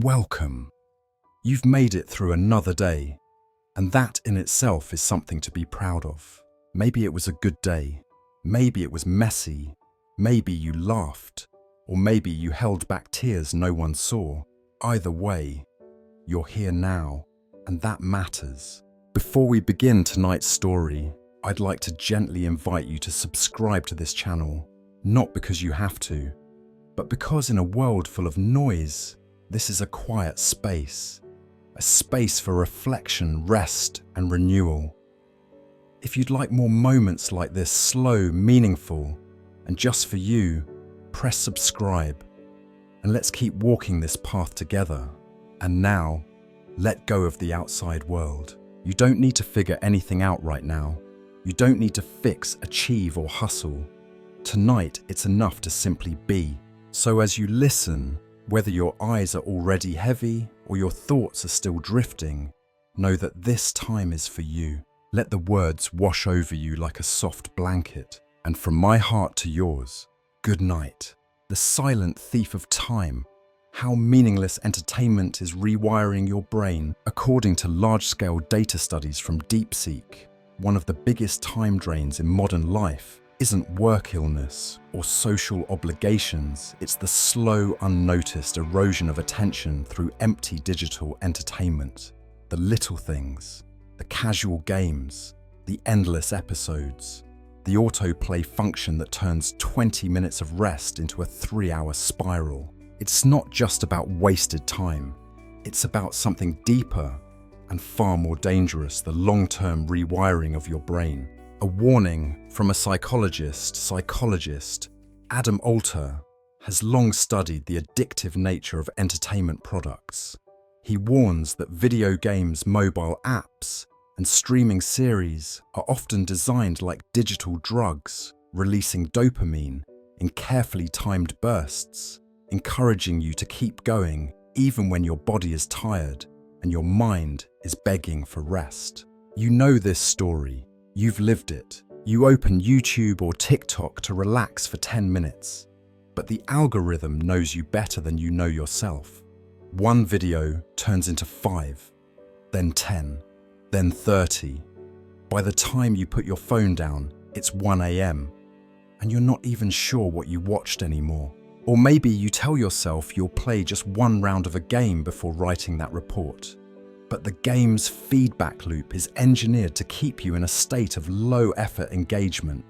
Welcome. You've made it through another day, and that in itself is something to be proud of. Maybe it was a good day, maybe it was messy, maybe you laughed, or maybe you held back tears no one saw. Either way, you're here now, and that matters. Before we begin tonight's story, I'd like to gently invite you to subscribe to this channel, not because you have to, but because in a world full of noise, this is a quiet space, a space for reflection, rest, and renewal. If you'd like more moments like this, slow, meaningful, and just for you, press subscribe, and let's keep walking this path together. And now, let go of the outside world. You don't need to figure anything out right now. You don't need to fix, achieve, or hustle. Tonight, it's enough to simply be. So as you listen, whether your eyes are already heavy or your thoughts are still drifting, know that this time is for you. Let the words wash over you like a soft blanket. And from my heart to yours, good night. The silent thief of time. How meaningless entertainment is rewiring your brain. According to large-scale data studies from DeepSeek, one of the biggest time drains in modern life isn't work illness or social obligations, it's the slow, unnoticed erosion of attention through empty digital entertainment. The little things, the casual games, the endless episodes, the autoplay function that turns 20 minutes of rest into a 3-hour spiral. It's not just about wasted time, it's about something deeper and far more dangerous, the long-term rewiring of your brain. A warning from a psychologist, Adam Alter, has long studied the addictive nature of entertainment products. He warns that video games, mobile apps, and streaming series are often designed like digital drugs, releasing dopamine in carefully timed bursts, encouraging you to keep going even when your body is tired and your mind is begging for rest. You know this story. You've lived it. You open YouTube or TikTok to relax for 10 minutes, but the algorithm knows you better than you know yourself. One video turns into 5, then 10, then 30. By the time you put your phone down, it's 1 a.m., and you're not even sure what you watched anymore. Or maybe you tell yourself you'll play just one round of a game before writing that report. But the game's feedback loop is engineered to keep you in a state of low-effort engagement.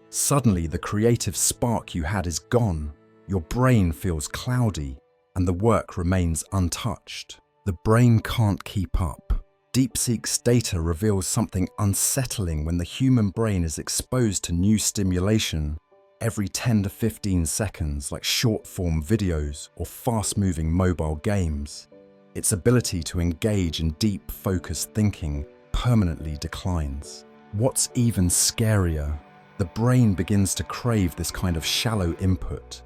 Suddenly, the creative spark you had is gone, your brain feels cloudy, and the work remains untouched. The brain can't keep up. DeepSeek's data reveals something unsettling when the human brain is exposed to new stimulation every 10 to 15 seconds, like short-form videos or fast-moving mobile games. Its ability to engage in deep, focused thinking permanently declines. What's even scarier, the brain begins to crave this kind of shallow input.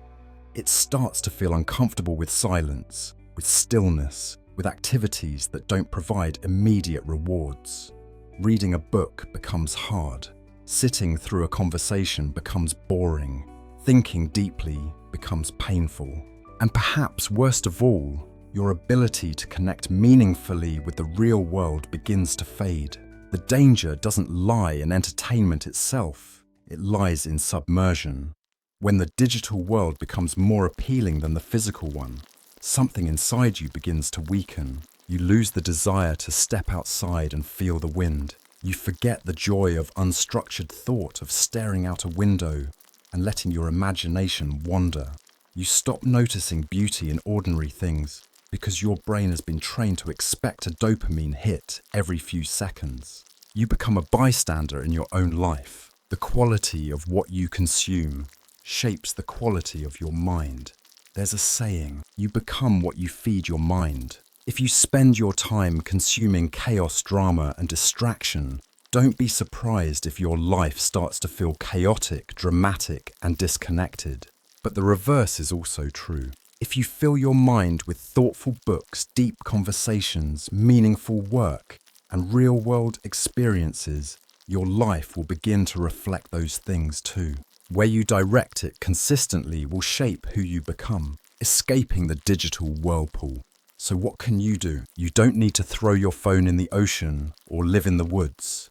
It starts to feel uncomfortable with silence, with stillness, with activities that don't provide immediate rewards. Reading a book becomes hard. Sitting through a conversation becomes boring. Thinking deeply becomes painful. And perhaps worst of all, your ability to connect meaningfully with the real world begins to fade. The danger doesn't lie in entertainment itself, it lies in submersion. When the digital world becomes more appealing than the physical one, something inside you begins to weaken. You lose the desire to step outside and feel the wind. You forget the joy of unstructured thought, of staring out a window and letting your imagination wander. You stop noticing beauty in ordinary things, because your brain has been trained to expect a dopamine hit every few seconds. You become a bystander in your own life. The quality of what you consume shapes the quality of your mind. There's a saying, you become what you feed your mind. If you spend your time consuming chaos, drama, and distraction, don't be surprised if your life starts to feel chaotic, dramatic, and disconnected. But the reverse is also true. If you fill your mind with thoughtful books, deep conversations, meaningful work, and real-world experiences, your life will begin to reflect those things too. Where you direct it consistently will shape who you become. Escaping the digital whirlpool. So what can you do? You don't need to throw your phone in the ocean or live in the woods,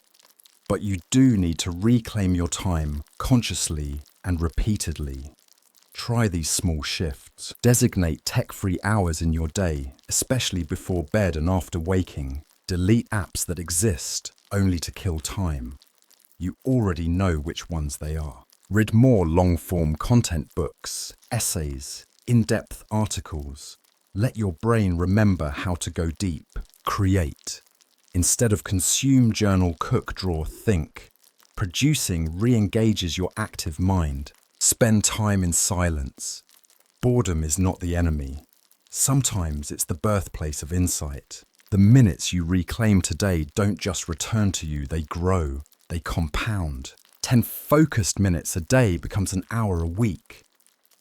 but you do need to reclaim your time consciously and repeatedly. Try these small shifts. Designate tech-free hours in your day, especially before bed and after waking. Delete apps that exist only to kill time. You already know which ones they are. Read more long-form content books, essays, in-depth articles. Let your brain remember how to go deep. Create. Instead of consume, journal, cook, draw, think. Producing re-engages your active mind. Spend time in silence. Boredom is not the enemy. Sometimes it's the birthplace of insight. The minutes you reclaim today don't just return to you, they grow, they compound. 10 focused minutes a day becomes an hour a week.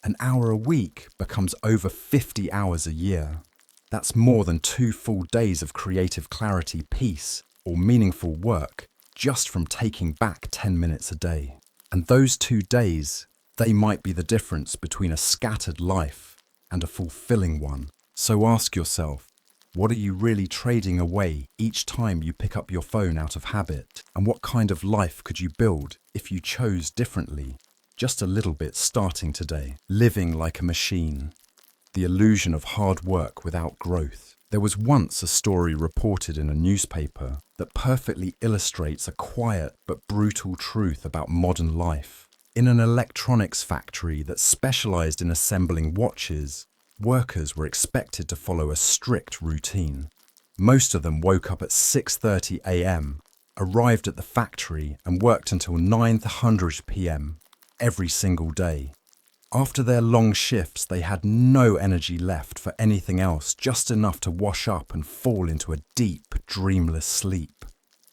An hour a week becomes over 50 hours a year. That's more than 2 full days of creative clarity, peace, or meaningful work just from taking back 10 minutes a day. And those 2 days, they might be the difference between a scattered life and a fulfilling one. So ask yourself, what are you really trading away each time you pick up your phone out of habit? And what kind of life could you build if you chose differently? Just a little bit starting today. Living like a machine. The illusion of hard work without growth. There was once a story reported in a newspaper that perfectly illustrates a quiet but brutal truth about modern life. In an electronics factory that specialized in assembling watches, workers were expected to follow a strict routine. Most of them woke up at 6:30 a.m., arrived at the factory and worked until 9:00 p.m. every single day. After their long shifts, they had no energy left for anything else, just enough to wash up and fall into a deep, dreamless sleep.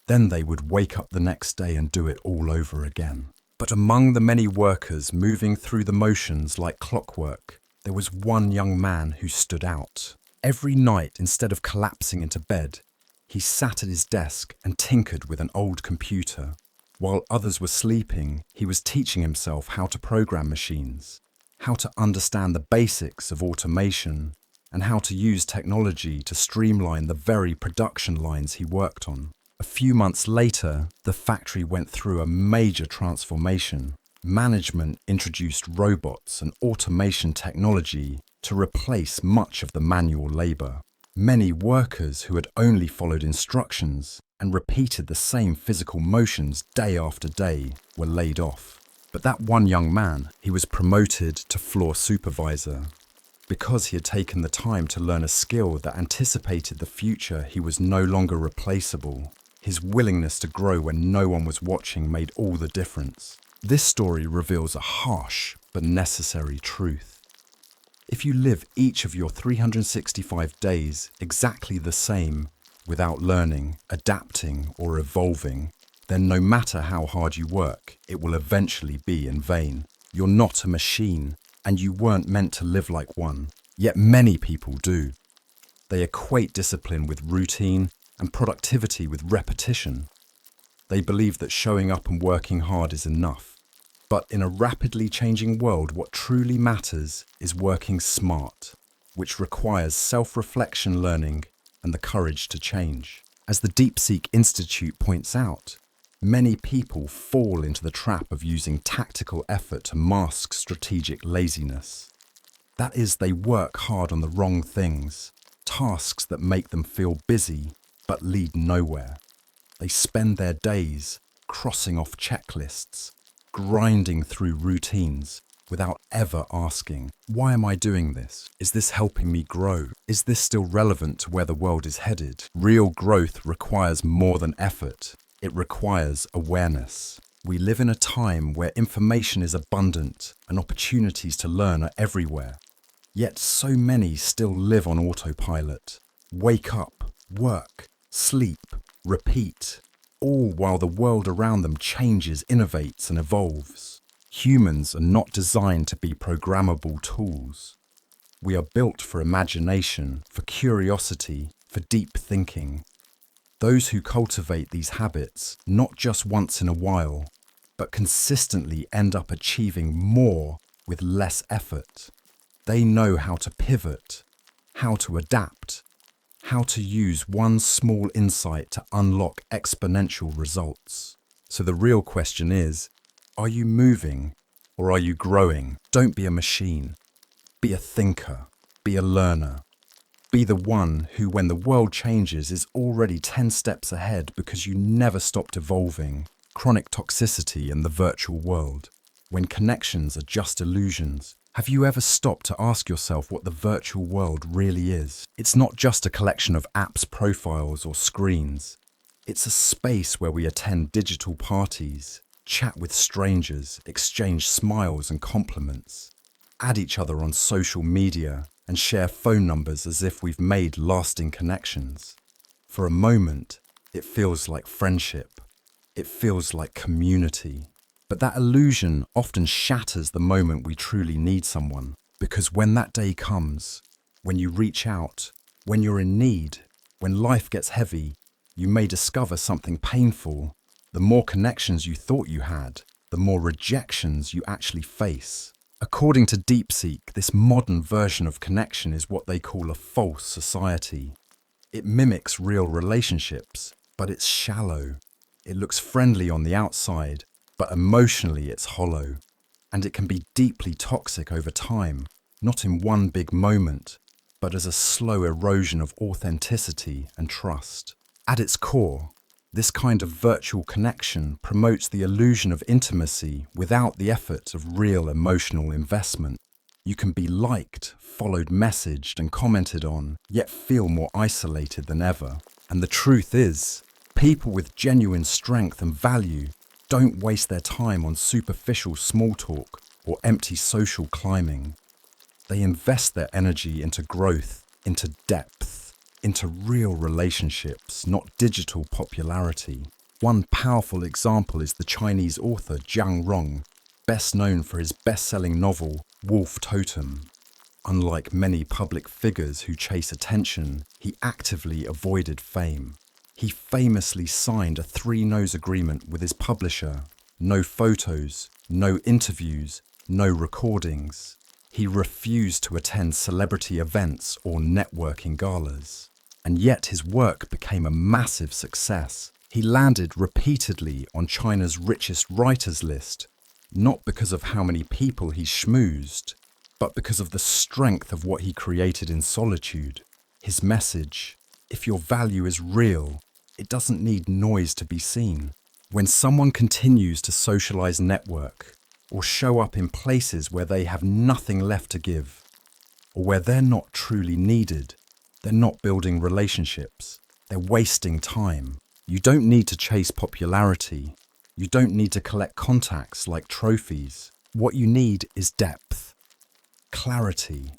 Then they would wake up the next day and do it all over again. But among the many workers moving through the motions like clockwork, there was one young man who stood out. Every night, instead of collapsing into bed, he sat at his desk and tinkered with an old computer. While others were sleeping, he was teaching himself how to program machines, how to understand the basics of automation, and how to use technology to streamline the very production lines he worked on. A few months later, the factory went through a major transformation. Management introduced robots and automation technology to replace much of the manual labor. Many workers who had only followed instructions and repeated the same physical motions day after day were laid off. But that one young man, he was promoted to floor supervisor. Because he had taken the time to learn a skill that anticipated the future, he was no longer replaceable. His willingness to grow when no one was watching made all the difference. This story reveals a harsh but necessary truth. If you live each of your 365 days exactly the same, without learning, adapting, or evolving, then no matter how hard you work, it will eventually be in vain. You're not a machine, and you weren't meant to live like one. Yet many people do. They equate discipline with routine and productivity with repetition. They believe that showing up and working hard is enough. But in a rapidly changing world, what truly matters is working smart, which requires self-reflection, learning, and the courage to change. As the DeepSeek Institute points out, many people fall into the trap of using tactical effort to mask strategic laziness. That is, they work hard on the wrong things, tasks that make them feel busy but lead nowhere. They spend their days crossing off checklists, grinding through routines without ever asking, why am I doing this? Is this helping me grow? Is this still relevant to where the world is headed? Real growth requires more than effort. It requires awareness. We live in a time where information is abundant and opportunities to learn are everywhere. Yet so many still live on autopilot. Wake up, work, sleep, repeat, all while the world around them changes, innovates, and evolves. Humans are not designed to be programmable tools. We are built for imagination, for curiosity, for deep thinking. Those who cultivate these habits, not just once in a while, but consistently end up achieving more with less effort. They know how to pivot, how to adapt, how to use one small insight to unlock exponential results. So the real question is, are you moving or are you growing? Don't be a machine. Be a thinker. Be a learner. Be the one who, when the world changes, is already 10 steps ahead because you never stopped evolving. Chronic toxicity in the virtual world. When connections are just illusions. Have you ever stopped to ask yourself what the virtual world really is? It's not just a collection of apps, profiles, or screens. It's a space where we attend digital parties, chat with strangers, exchange smiles and compliments, add each other on social media, and share phone numbers as if we've made lasting connections. For a moment, it feels like friendship. It feels like community. But that illusion often shatters the moment we truly need someone. Because when that day comes, when you reach out, when you're in need, when life gets heavy, you may discover something painful. The more connections you thought you had, the more rejections you actually face. According to DeepSeek, this modern version of connection is what they call a false society. It mimics real relationships, but it's shallow. It looks friendly on the outside, but emotionally it's hollow. And it can be deeply toxic over time, not in one big moment, but as a slow erosion of authenticity and trust. At its core, this kind of virtual connection promotes the illusion of intimacy without the effort of real emotional investment. You can be liked, followed, messaged, and commented on, yet feel more isolated than ever. And the truth is, people with genuine strength and value don't waste their time on superficial small talk or empty social climbing. They invest their energy into growth, into depth, into real relationships, not digital popularity. One powerful example is the Chinese author Jiang Rong, best known for his best-selling novel Wolf Totem. Unlike many public figures who chase attention, he actively avoided fame. He famously signed a 3-nose agreement with his publisher. No photos, no interviews, no recordings. He refused to attend celebrity events or networking galas. And yet his work became a massive success. He landed repeatedly on China's richest writers list, not because of how many people he schmoozed, but because of the strength of what he created in solitude. His message, if your value is real, it doesn't need noise to be seen. When someone continues to socialize, network, or show up in places where they have nothing left to give, or where they're not truly needed, they're not building relationships. They're wasting time. You don't need to chase popularity. You don't need to collect contacts like trophies. What you need is depth, clarity,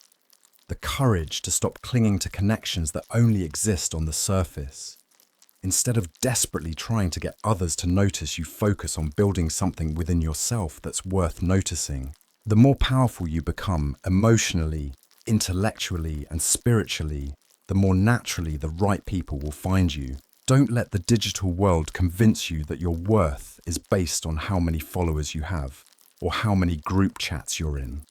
the courage to stop clinging to connections that only exist on the surface. Instead of desperately trying to get others to notice, you focus on building something within yourself that's worth noticing. The more powerful you become emotionally, intellectually, and spiritually, the more naturally the right people will find you. Don't let the digital world convince you that your worth is based on how many followers you have or how many group chats you're in.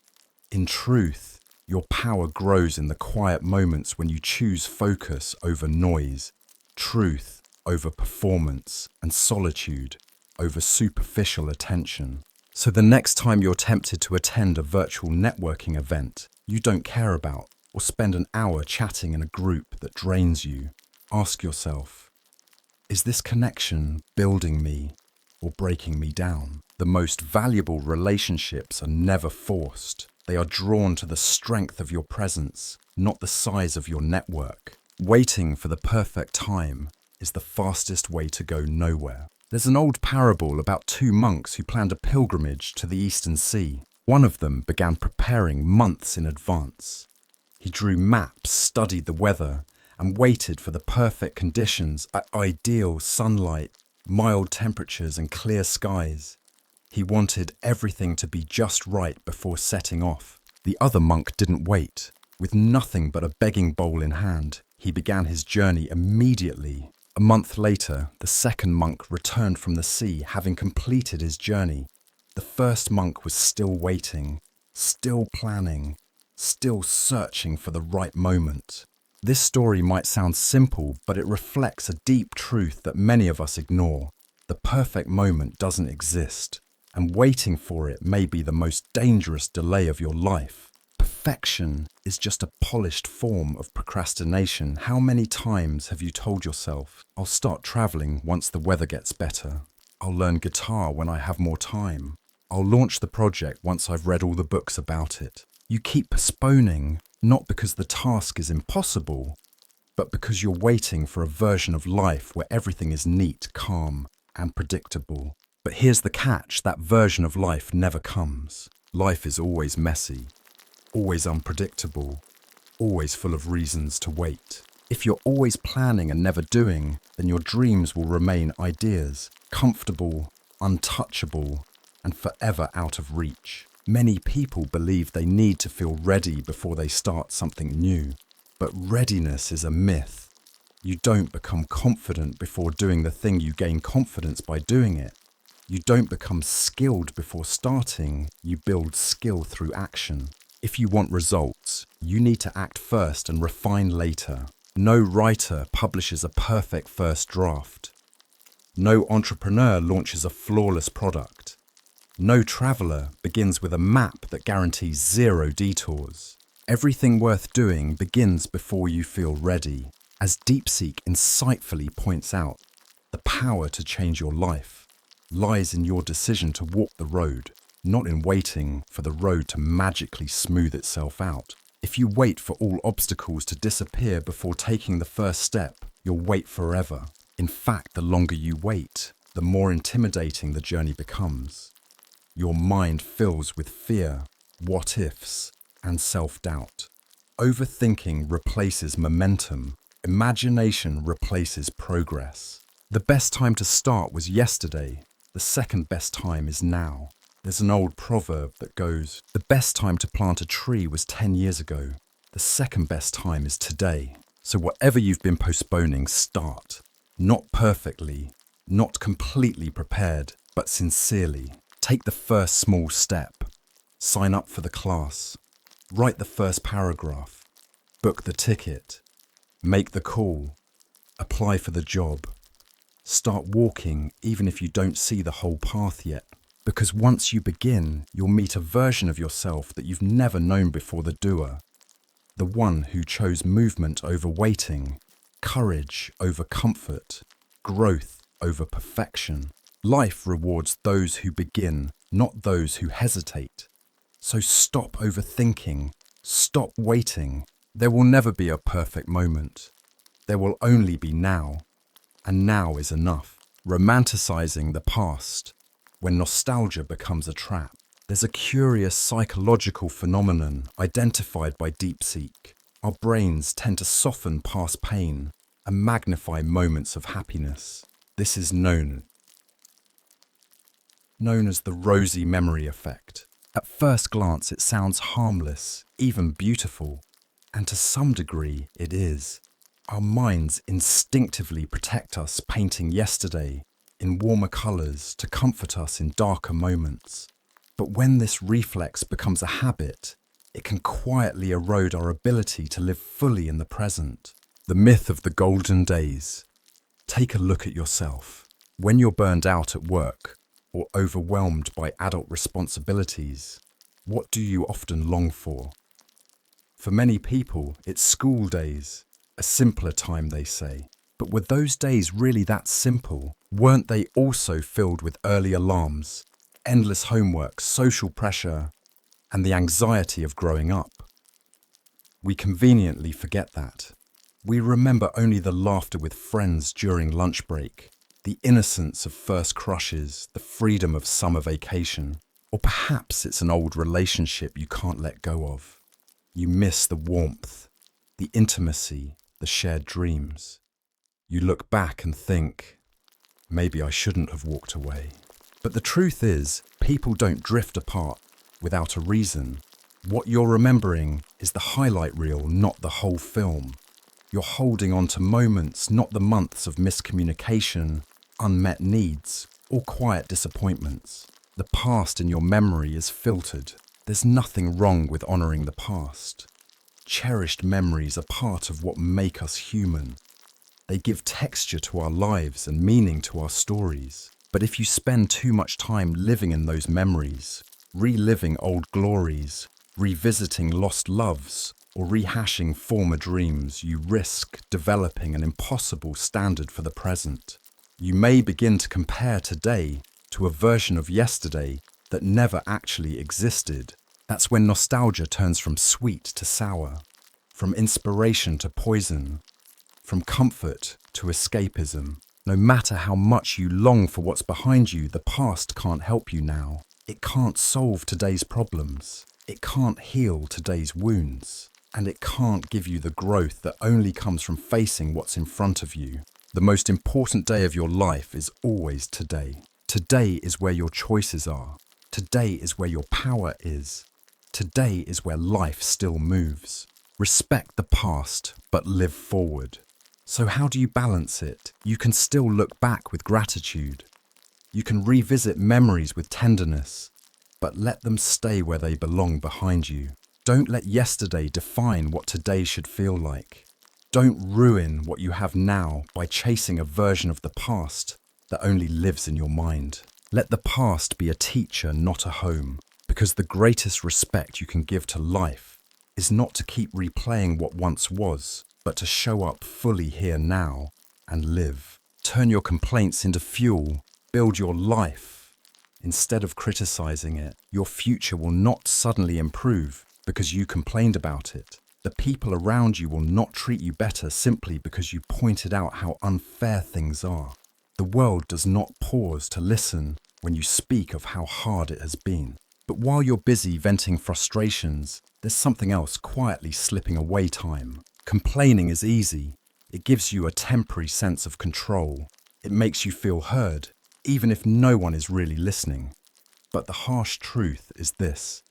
In truth, your power grows in the quiet moments when you choose focus over noise, truth over performance, and solitude over superficial attention. So the next time you're tempted to attend a virtual networking event you don't care about, or spend an hour chatting in a group that drains you, ask yourself, is this connection building me or breaking me down? The most valuable relationships are never forced. They are drawn to the strength of your presence, not the size of your network. Waiting for the perfect time is the fastest way to go nowhere. There's an old parable about 2 monks who planned a pilgrimage to the Eastern Sea. One of them began preparing months in advance. He drew maps, studied the weather, and waited for the perfect conditions, ideal sunlight, mild temperatures, and clear skies. He wanted everything to be just right before setting off. The other monk didn't wait. With nothing but a begging bowl in hand, he began his journey immediately. A month later, the second monk returned from the sea, having completed his journey. The first monk was still waiting, still planning, still searching for the right moment. This story might sound simple, but it reflects a deep truth that many of us ignore. The perfect moment doesn't exist, and waiting for it may be the most dangerous delay of your life. Perfection is just a polished form of procrastination. How many times have you told yourself, I'll start traveling once the weather gets better. I'll learn guitar when I have more time. I'll launch the project once I've read all the books about it. You keep postponing, not because the task is impossible, but because you're waiting for a version of life where everything is neat, calm, and predictable. But here's the catch, that version of life never comes. Life is always messy, always unpredictable, always full of reasons to wait. If you're always planning and never doing, then your dreams will remain ideas, comfortable, untouchable, and forever out of reach. Many people believe they need to feel ready before they start something new. But readiness is a myth. You don't become confident before doing the thing, you gain confidence by doing it. You don't become skilled before starting, you build skill through action. If you want results, you need to act first and refine later. No writer publishes a perfect first draft. No entrepreneur launches a flawless product. No traveler begins with a map that guarantees 0 detours. Everything worth doing begins before you feel ready. As DeepSeek insightfully points out, the power to change your life lies in your decision to walk the road, not in waiting for the road to magically smooth itself out. If you wait for all obstacles to disappear before taking the first step, you'll wait forever. In fact, the longer you wait, the more intimidating the journey becomes. Your mind fills with fear, what-ifs, and self-doubt. Overthinking replaces momentum. Imagination replaces progress. The best time to start was yesterday. The second best time is now. There's an old proverb that goes, the best time to plant a tree was 10 years ago. The second best time is today. So whatever you've been postponing, start. Not perfectly, not completely prepared, but sincerely. Take the first small step. Sign up for the class. Write the first paragraph. Book the ticket. Make the call. Apply for the job. Start walking even if you don't see the whole path yet. Because once you begin, you'll meet a version of yourself that you've never known before, the doer. The one who chose movement over waiting, courage over comfort, growth over perfection. Life rewards those who begin, not those who hesitate. So stop overthinking, stop waiting. There will never be a perfect moment. There will only be now. And now is enough. Romanticizing the past, when nostalgia becomes a trap. There's a curious psychological phenomenon identified by DeepSeek. Our brains tend to soften past pain and magnify moments of happiness. This is known as the rosy memory effect. At first glance, it sounds harmless, even beautiful, and to some degree, it is. Our minds instinctively protect us, painting yesterday in warmer colours to comfort us in darker moments. But when this reflex becomes a habit, it can quietly erode our ability to live fully in the present. The myth of the golden days. Take a look at yourself. When you're burned out at work or overwhelmed by adult responsibilities, what do you often long for? For many people, it's school days, a simpler time, they say. But were those days really that simple? Weren't they also filled with early alarms, endless homework, social pressure, and the anxiety of growing up? We conveniently forget that. We remember only the laughter with friends during lunch break, the innocence of first crushes, the freedom of summer vacation. Or perhaps it's an old relationship you can't let go of. You miss the warmth, the intimacy, the shared dreams. You look back and think, maybe I shouldn't have walked away. But the truth is, people don't drift apart without a reason. What you're remembering is the highlight reel, not the whole film. You're holding on to moments, not the months of miscommunication, unmet needs, or quiet disappointments. The past in your memory is filtered. There's nothing wrong with honouring the past. Cherished memories are part of what make us human. They give texture to our lives and meaning to our stories. But if you spend too much time living in those memories, reliving old glories, revisiting lost loves, or rehashing former dreams, you risk developing an impossible standard for the present. You may begin to compare today to a version of yesterday that never actually existed. That's when nostalgia turns from sweet to sour, from inspiration to poison, from comfort to escapism. No matter how much you long for what's behind you, the past can't help you now. It can't solve today's problems. It can't heal today's wounds. And it can't give you the growth that only comes from facing what's in front of you. The most important day of your life is always today. Today is where your choices are. Today is where your power is. Today is where life still moves. Respect the past, but live forward. So how do you balance it? You can still look back with gratitude. You can revisit memories with tenderness, but let them stay where they belong behind you. Don't let yesterday define what today should feel like. Don't ruin what you have now by chasing a version of the past that only lives in your mind. Let the past be a teacher, not a home, because the greatest respect you can give to life is not to keep replaying what once was, but to show up fully here now and live. Turn your complaints into fuel. Build your life. Instead of criticizing it, your future will not suddenly improve because you complained about it. The people around you will not treat you better simply because you pointed out how unfair things are. The world does not pause to listen when you speak of how hard it has been. But while you're busy venting frustrations, there's something else quietly slipping away time. Complaining is easy. It gives you a temporary sense of control. It makes you feel heard, even if no one is really listening. But the harsh truth is this.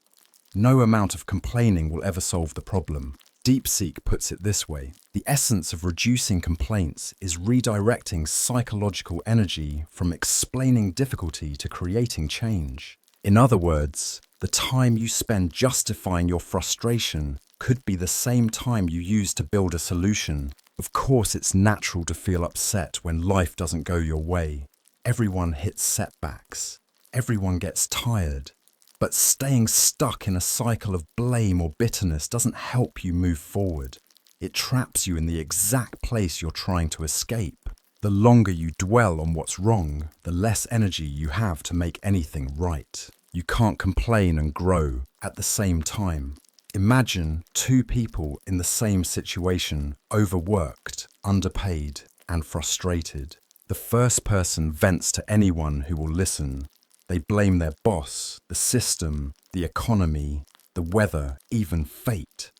No amount of complaining will ever solve the problem. DeepSeek puts it this way. The essence of reducing complaints is redirecting psychological energy from explaining difficulty to creating change. In other words, the time you spend justifying your frustration could be the same time you use to build a solution. Of course, it's natural to feel upset when life doesn't go your way. Everyone hits setbacks. Everyone gets tired. But staying stuck in a cycle of blame or bitterness doesn't help you move forward. It traps you in the exact place you're trying to escape. The longer you dwell on what's wrong, the less energy you have to make anything right. You can't complain and grow at the same time. Imagine two people in the same situation, overworked, underpaid, and frustrated. The first person vents to anyone who will listen. They blame their boss, the system, the economy, the weather, even fate.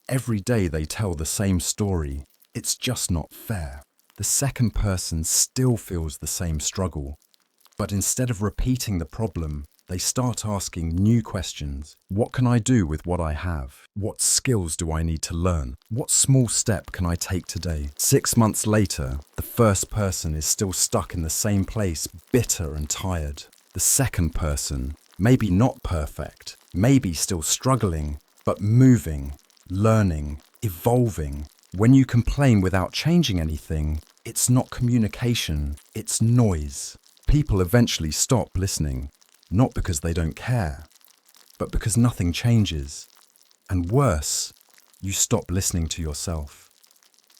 Every day they tell the same story. It's just not fair. The second person still feels the same struggle. But instead of repeating the problem, they start asking new questions. What can I do with what I have? What skills do I need to learn? What small step can I take today? 6 months later, the first person is still stuck in the same place, bitter and tired. The second person, maybe not perfect, maybe still struggling, but moving, learning, evolving. When you complain without changing anything, it's not communication, it's noise. People eventually stop listening. Not because they don't care, but because nothing changes. And worse, you stop listening to yourself.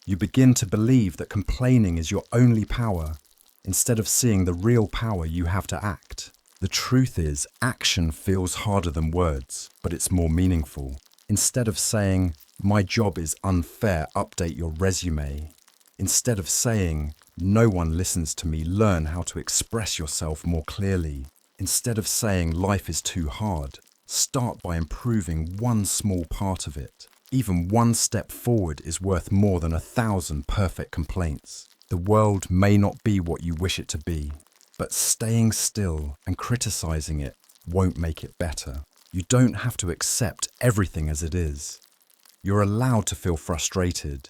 You begin to believe that complaining is your only power, instead of seeing the real power you have to act. The truth is, action feels harder than words, but it's more meaningful. Instead of saying, "My job is unfair, update your resume." Instead of saying, "No one listens to me, learn how to express yourself more clearly." Instead of saying life is too hard, start by improving one small part of it. Even one step forward is worth more than 1,000 perfect complaints. The world may not be what you wish it to be, but staying still and criticizing it won't make it better. You don't have to accept everything as it is. You're allowed to feel frustrated,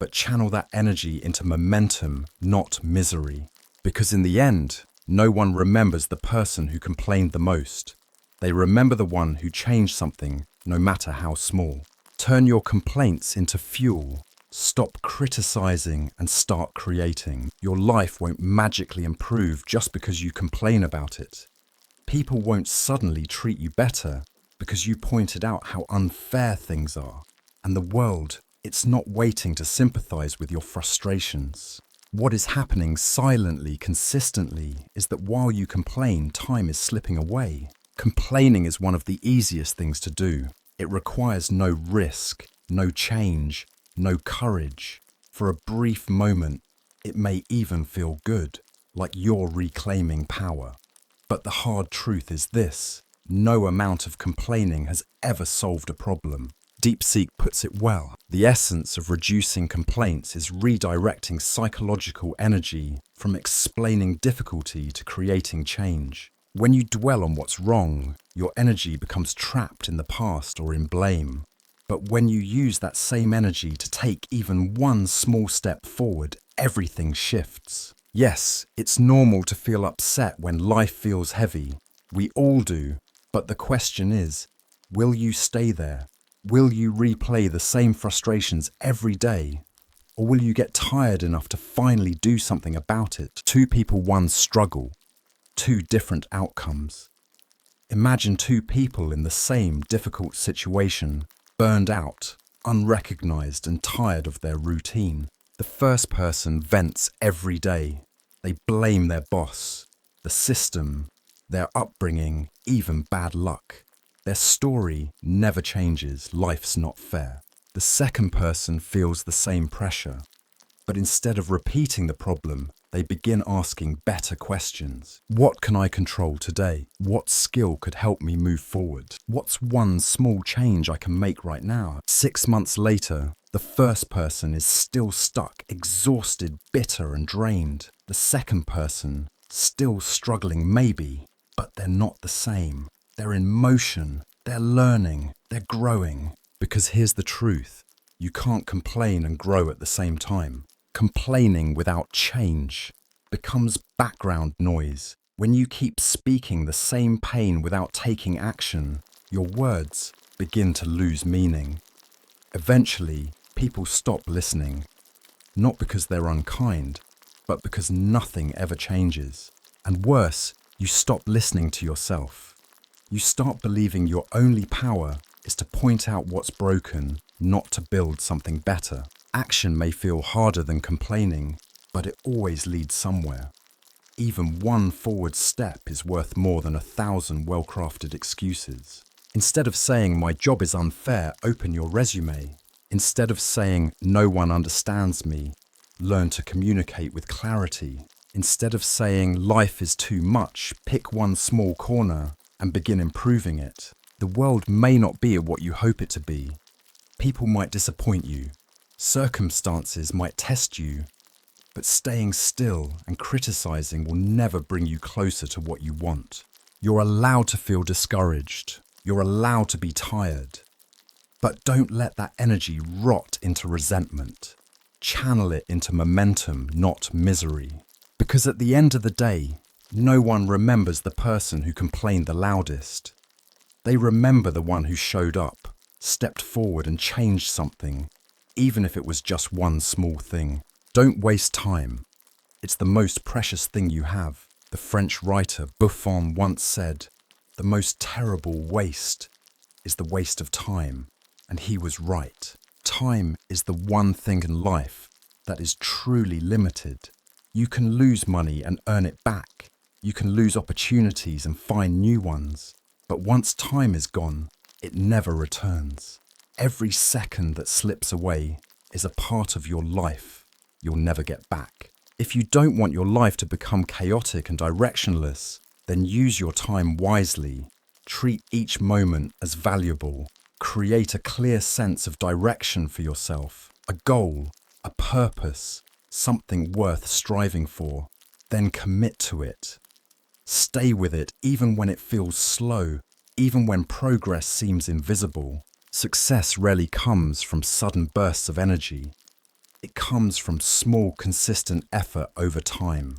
but channel that energy into momentum, not misery. Because in the end, no one remembers the person who complained the most. They remember the one who changed something, no matter how small. Turn your complaints into fuel. Stop criticizing and start creating. Your life won't magically improve just because you complain about it. People won't suddenly treat you better because you pointed out how unfair things are. And the world, it's not waiting to sympathize with your frustrations. What is happening silently, consistently, is that while you complain, time is slipping away. Complaining is one of the easiest things to do. It requires no risk, no change, no courage. For a brief moment, it may even feel good, like you're reclaiming power. But the hard truth is this: no amount of complaining has ever solved a problem. DeepSeek puts it well. The essence of reducing complaints is redirecting psychological energy from explaining difficulty to creating change. When you dwell on what's wrong, your energy becomes trapped in the past or in blame. But when you use that same energy to take even one small step forward, everything shifts. Yes, it's normal to feel upset when life feels heavy. We all do. But the question is, will you stay there? Will you replay the same frustrations every day? Or will you get tired enough to finally do something about it? Two people, one struggle, two different outcomes. Imagine two people in the same difficult situation, burned out, unrecognized and tired of their routine. The first person vents every day. They blame their boss, the system, their upbringing, even bad luck. Their story never changes. Life's not fair. The second person feels the same pressure, but instead of repeating the problem, they begin asking better questions. What can I control today? What skill could help me move forward? What's one small change I can make right now? 6 months later, the first person is still stuck, exhausted, bitter and drained. The second person, still struggling maybe, but they're not the same. They're in motion, they're learning, they're growing. Because here's the truth: you can't complain and grow at the same time. Complaining without change becomes background noise. When you keep speaking the same pain without taking action, your words begin to lose meaning. Eventually, people stop listening, not because they're unkind, but because nothing ever changes. And worse, you stop listening to yourself. You start believing your only power is to point out what's broken, not to build something better. Action may feel harder than complaining, but it always leads somewhere. Even one forward step is worth more than 1,000 well-crafted excuses. Instead of saying, "My job is unfair," open your resume. Instead of saying, "No one understands me," learn to communicate with clarity. Instead of saying, "Life is too much," pick one small corner and begin improving it. The world may not be what you hope it to be. People might disappoint you. Circumstances might test you. But staying still and criticizing will never bring you closer to what you want. You're allowed to feel discouraged. You're allowed to be tired. But don't let that energy rot into resentment. Channel it into momentum, not misery. Because at the end of the day, no one remembers the person who complained the loudest. They remember the one who showed up, stepped forward and changed something, even if it was just one small thing. Don't waste time. It's the most precious thing you have. The French writer Buffon once said, "The most terrible waste is the waste of time." And he was right. Time is the one thing in life that is truly limited. You can lose money and earn it back. You can lose opportunities and find new ones. But once time is gone, it never returns. Every second that slips away is a part of your life you'll never get back. If you don't want your life to become chaotic and directionless, then use your time wisely. Treat each moment as valuable. Create a clear sense of direction for yourself, a goal, a purpose, something worth striving for. Then commit to it. Stay with it even when it feels slow, even when progress seems invisible. Success rarely comes from sudden bursts of energy. It comes from small, consistent effort over time.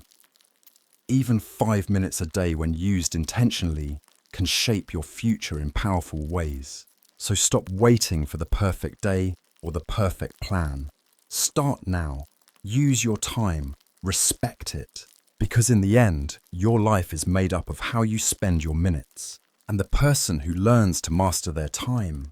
Even 5 minutes a day when used intentionally can shape your future in powerful ways. So stop waiting for the perfect day or the perfect plan. Start now. Use your time. Respect it. Because in the end, your life is made up of how you spend your minutes. And the person who learns to master their time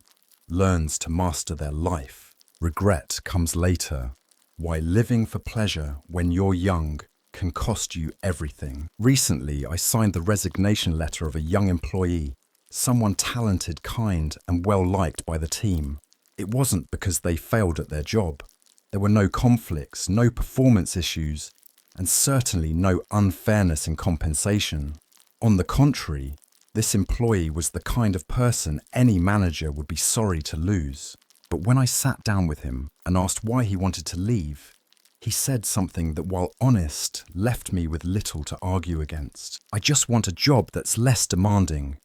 learns to master their life. Regret comes later. Why living for pleasure when you're young can cost you everything. Recently, I signed the resignation letter of a young employee, someone talented, kind, and well-liked by the team. It wasn't because they failed at their job. There were no conflicts, no performance issues, and certainly no unfairness in compensation. On the contrary, this employee was the kind of person any manager would be sorry to lose. But when I sat down with him and asked why he wanted to leave, he said something that, while honest, left me with little to argue against. I just want a job that's less demanding.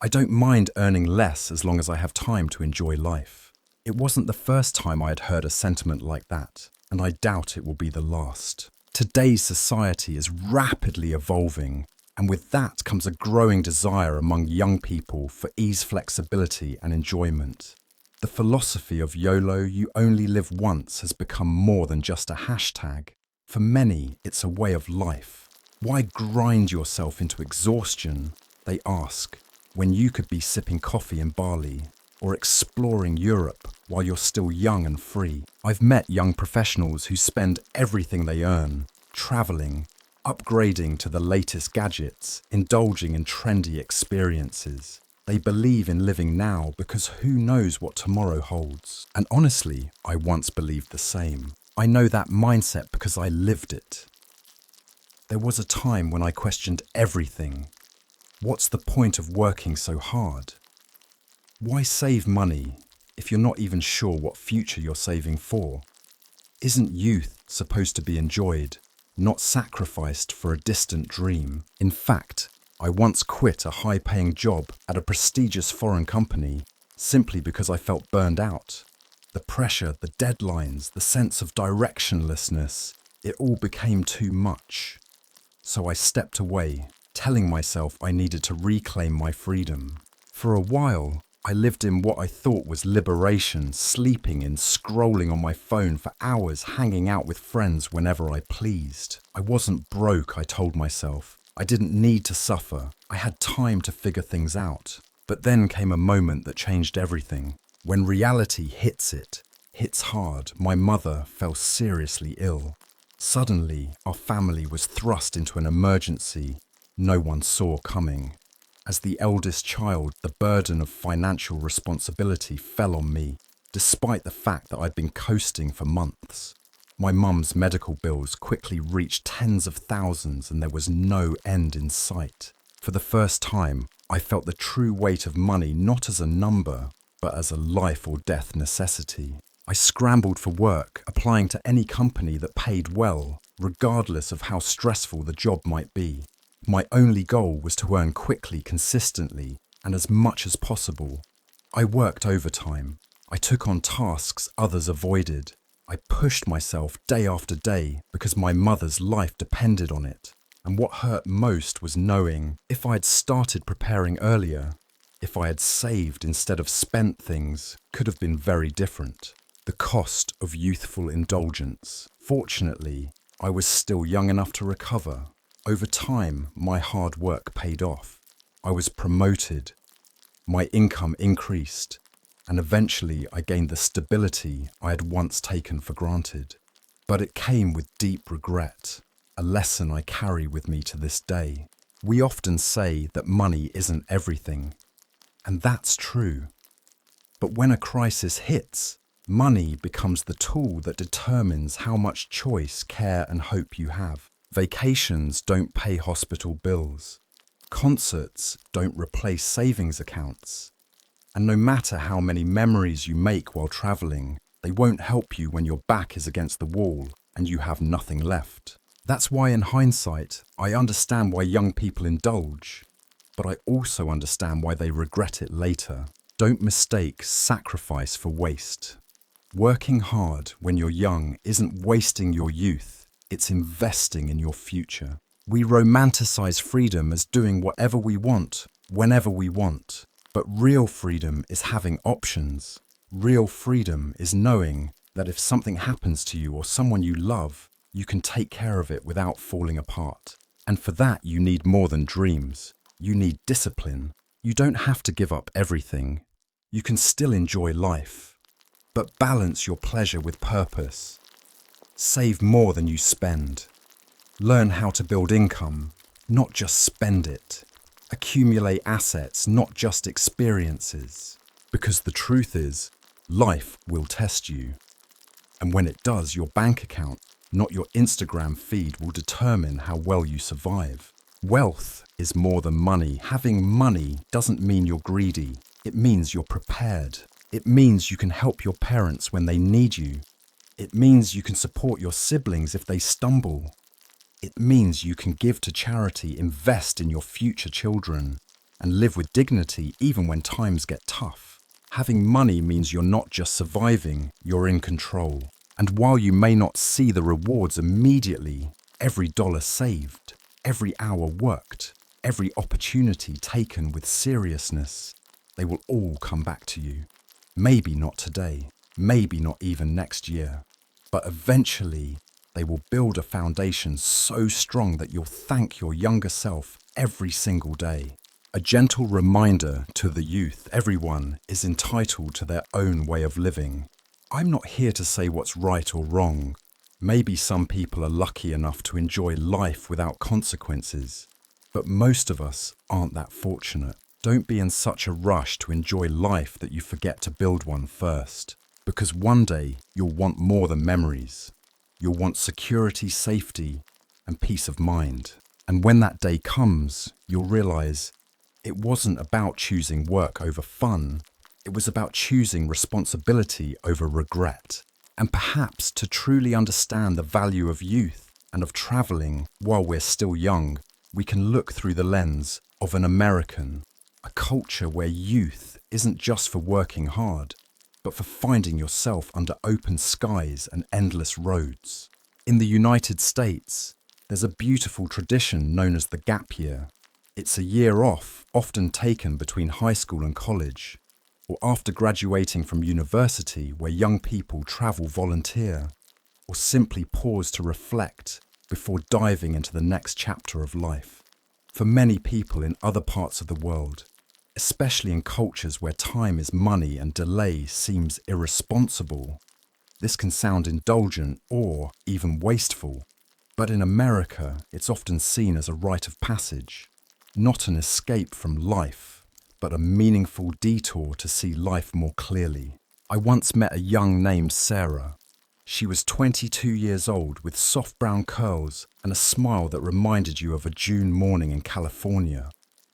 I don't mind earning less as long as I have time to enjoy life. It wasn't the first time I had heard a sentiment like that, and I doubt it will be the last. Today's society is rapidly evolving, and with that comes a growing desire among young people for ease, flexibility, and enjoyment. The philosophy of YOLO, you only live once, has become more than just a hashtag. For many, it's a way of life. Why grind yourself into exhaustion, they ask, when you could be sipping coffee in Bali or exploring Europe while you're still young and free? I've met young professionals who spend everything they earn traveling, upgrading to the latest gadgets, indulging in trendy experiences. They believe in living now because who knows what tomorrow holds. And honestly, I once believed the same. I know that mindset because I lived it. There was a time when I questioned everything. What's the point of working so hard? Why save money if you're not even sure what future you're saving for? Isn't youth supposed to be enjoyed, not sacrificed for a distant dream? In fact, I once quit a high-paying job at a prestigious foreign company simply because I felt burned out. The pressure, the deadlines, the sense of directionlessness, it all became too much. So I stepped away, telling myself I needed to reclaim my freedom. For a while, I lived in what I thought was liberation, sleeping in, scrolling on my phone for hours, hanging out with friends whenever I pleased. I wasn't broke, I told myself. I didn't need to suffer. I had time to figure things out. But then came a moment that changed everything. When reality hits hard, my mother fell seriously ill. Suddenly, our family was thrust into an emergency no one saw coming. As the eldest child, the burden of financial responsibility fell on me, despite the fact that I'd been coasting for months. My mum's medical bills quickly reached tens of thousands and there was no end in sight. For the first time, I felt the true weight of money not as a number, but as a life or death necessity. I scrambled for work, applying to any company that paid well, regardless of how stressful the job might be. My only goal was to earn quickly, consistently, and as much as possible. I worked overtime. I took on tasks others avoided. I pushed myself day after day because my mother's life depended on it. And what hurt most was knowing if I had started preparing earlier, if I had saved instead of spent, things could have been very different. The cost of youthful indulgence. Fortunately, I was still young enough to recover. Over time, my hard work paid off. I was promoted. My income increased. And eventually I gained the stability I had once taken for granted. But it came with deep regret, a lesson I carry with me to this day. We often say that money isn't everything, and that's true. But when a crisis hits, money becomes the tool that determines how much choice, care, and hope you have. Vacations don't pay hospital bills. Concerts don't replace savings accounts. And no matter how many memories you make while traveling, they won't help you when your back is against the wall and you have nothing left. That's why, in hindsight, I understand why young people indulge, but I also understand why they regret it later. Don't mistake sacrifice for waste. Working hard when you're young isn't wasting your youth, it's investing in your future. We romanticize freedom as doing whatever we want, whenever we want. But real freedom is having options. Real freedom is knowing that if something happens to you or someone you love, you can take care of it without falling apart. And for that, you need more than dreams. You need discipline. You don't have to give up everything. You can still enjoy life, but balance your pleasure with purpose. Save more than you spend. Learn how to build income, not just spend it. Accumulate assets, not just experiences. Because the truth is, life will test you. And when it does, your bank account, not your Instagram feed, will determine how well you survive. Wealth is more than money. Having money doesn't mean you're greedy. It means you're prepared. It means you can help your parents when they need you. It means you can support your siblings if they stumble. It means you can give to charity, invest in your future children, and live with dignity even when times get tough. Having money means you're not just surviving, you're in control. And while you may not see the rewards immediately, every dollar saved, every hour worked, every opportunity taken with seriousness, they will all come back to you. Maybe not today, maybe not even next year, but eventually they will build a foundation so strong that you'll thank your younger self every single day. A gentle reminder to the youth, everyone is entitled to their own way of living. I'm not here to say what's right or wrong. Maybe some people are lucky enough to enjoy life without consequences, but most of us aren't that fortunate. Don't be in such a rush to enjoy life that you forget to build one first, because one day you'll want more than memories. You'll want security, safety, and peace of mind. And when that day comes, you'll realize it wasn't about choosing work over fun. It was about choosing responsibility over regret. And perhaps to truly understand the value of youth and of traveling while we're still young, we can look through the lens of an American, a culture where youth isn't just for working hard, but for finding yourself under open skies and endless roads. In the United States, there's a beautiful tradition known as the gap year. It's a year off, often taken between high school and college, or after graduating from university, where young people travel volunteer, or simply pause to reflect before diving into the next chapter of life. For many people in other parts of the world, especially in cultures where time is money and delay seems irresponsible, this can sound indulgent or even wasteful. But in America, it's often seen as a rite of passage, not an escape from life, but a meaningful detour to see life more clearly. I once met a young named Sarah. She was 22 years old with soft brown curls and a smile that reminded you of a June morning in California.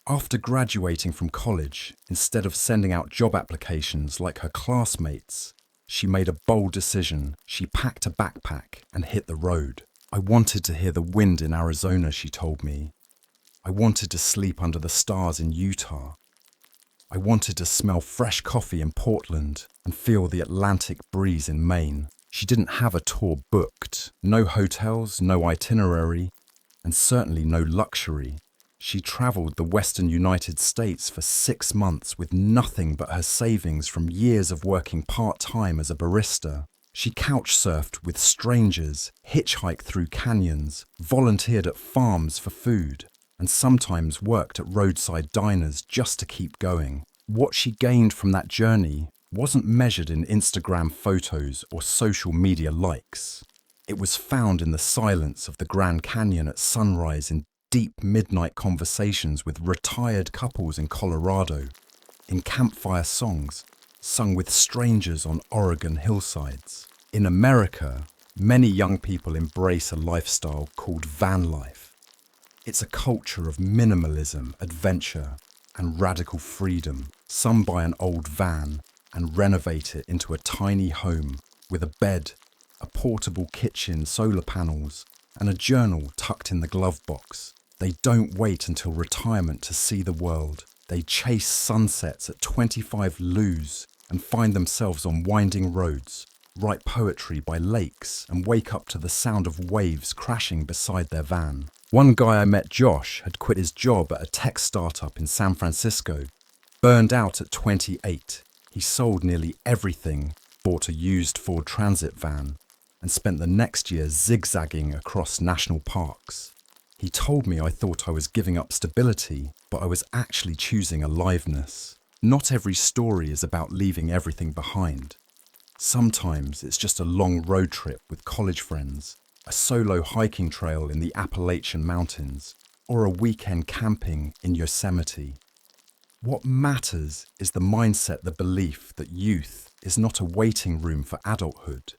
After graduating from college, instead of sending out job applications like her classmates, she made a bold decision. She packed a backpack and hit the road. I wanted to hear the wind in Arizona, she told me. I wanted to sleep under the stars in Utah. I wanted to smell fresh coffee in Portland and feel the Atlantic breeze in Maine. She didn't have a tour booked, no hotels, no itinerary, and certainly no luxury. She traveled the Western United States for 6 months with nothing but her savings from years of working part-time as a barista. She couch-surfed with strangers, hitchhiked through canyons, volunteered at farms for food, and sometimes worked at roadside diners just to keep going. What she gained from that journey wasn't measured in Instagram photos or social media likes. It was found in the silence of the Grand Canyon at sunrise, in deep midnight conversations with retired couples in Colorado, in campfire songs sung with strangers on Oregon hillsides. In America, many young people embrace a lifestyle called van life. It's a culture of minimalism, adventure, and radical freedom. Some buy an old van and renovate it into a tiny home with a bed, a portable kitchen, solar panels, and a journal tucked in the glove box. They don't wait until retirement to see the world. They chase sunsets at 25 loos and find themselves on winding roads, write poetry by lakes, and wake up to the sound of waves crashing beside their van. One guy I met, Josh, had quit his job at a tech startup in San Francisco. Burned out at 28, he sold nearly everything, bought a used Ford Transit van, and spent the next year zigzagging across national parks. He told me I thought I was giving up stability, but I was actually choosing aliveness. Not every story is about leaving everything behind. Sometimes it's just a long road trip with college friends, a solo hiking trail in the Appalachian Mountains, or a weekend camping in Yosemite. What matters is the mindset, the belief that youth is not a waiting room for adulthood,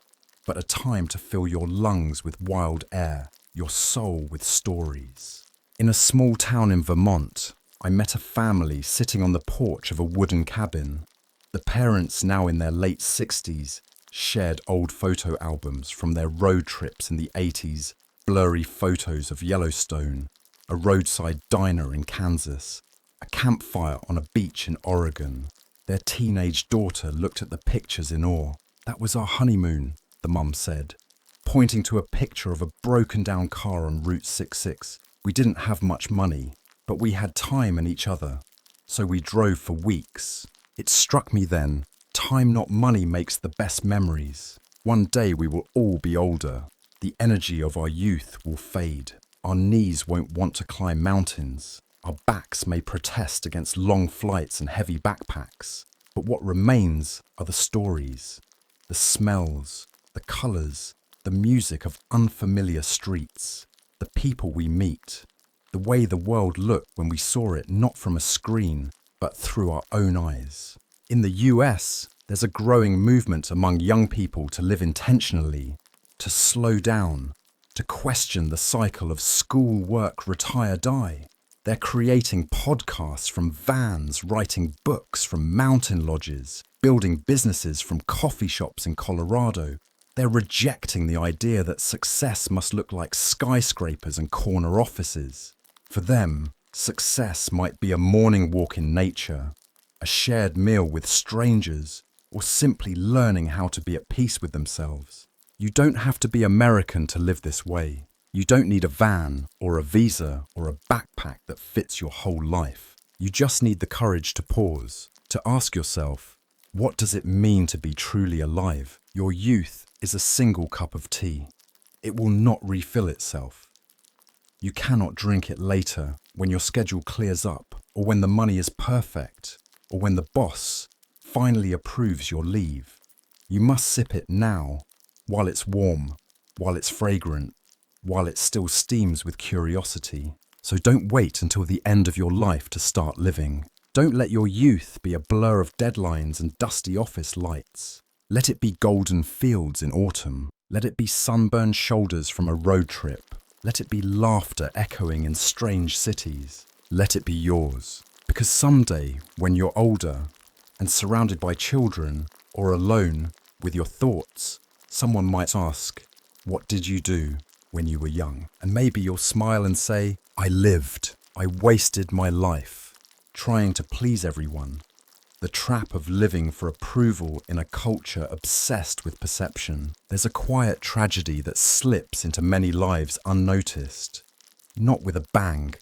but a time to fill your lungs with wild air, your soul with stories. In a small town in Vermont, I met a family sitting on the porch of a wooden cabin. The parents, now in their late 60s, shared old photo albums from their road trips in the 80s, blurry photos of Yellowstone, a roadside diner in Kansas, a campfire on a beach in Oregon. Their teenage daughter looked at the pictures in awe. "That was our honeymoon," the mum said, pointing to a picture of a broken-down car on Route 66. "We didn't have much money, but we had time and each other, so we drove for weeks." It struck me then, time not money makes the best memories. One day we will all be older. The energy of our youth will fade. Our knees won't want to climb mountains. Our backs may protest against long flights and heavy backpacks. But what remains are the stories, the smells, the colours, the music of unfamiliar streets, the people we meet, the way the world looked when we saw it not from a screen, but through our own eyes. In the US, there's a growing movement among young people to live intentionally, to slow down, to question the cycle of school, work, retire, die. They're creating podcasts from vans, writing books from mountain lodges, building businesses from coffee shops in Colorado. They're rejecting the idea that success must look like skyscrapers and corner offices. For them, success might be a morning walk in nature, a shared meal with strangers, or simply learning how to be at peace with themselves. You don't have to be American to live this way. You don't need a van or a visa or a backpack that fits your whole life. You just need the courage to pause, to ask yourself, what does it mean to be truly alive? Your youth is a single cup of tea. It will not refill itself. You cannot drink it later when your schedule clears up, or when the money is perfect, or when the boss finally approves your leave. You must sip it now, while it's warm, while it's fragrant, while it still steams with curiosity. So don't wait until the end of your life to start living. Don't let your youth be a blur of deadlines and dusty office lights. Let it be golden fields in autumn. Let it be sunburned shoulders from a road trip. Let it be laughter echoing in strange cities. Let it be yours. Because someday, when you're older and surrounded by children or alone with your thoughts, someone might ask, "What did you do when you were young?" And maybe you'll smile and say, "I lived. I wasted my life trying to please everyone." The trap of living for approval in a culture obsessed with perception. There's a quiet tragedy that slips into many lives unnoticed. Not with a bang,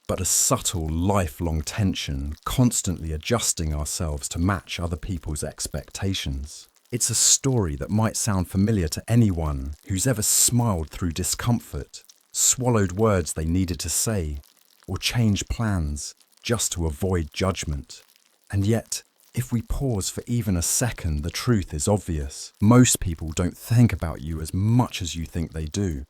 but a subtle, lifelong tension, constantly adjusting ourselves to match other people's expectations. It's a story that might sound familiar to anyone who's ever smiled through discomfort, swallowed words they needed to say, or changed plans just to avoid judgment. And yet, if we pause for even a second, the truth is obvious. Most people don't think about you as much as you think they do.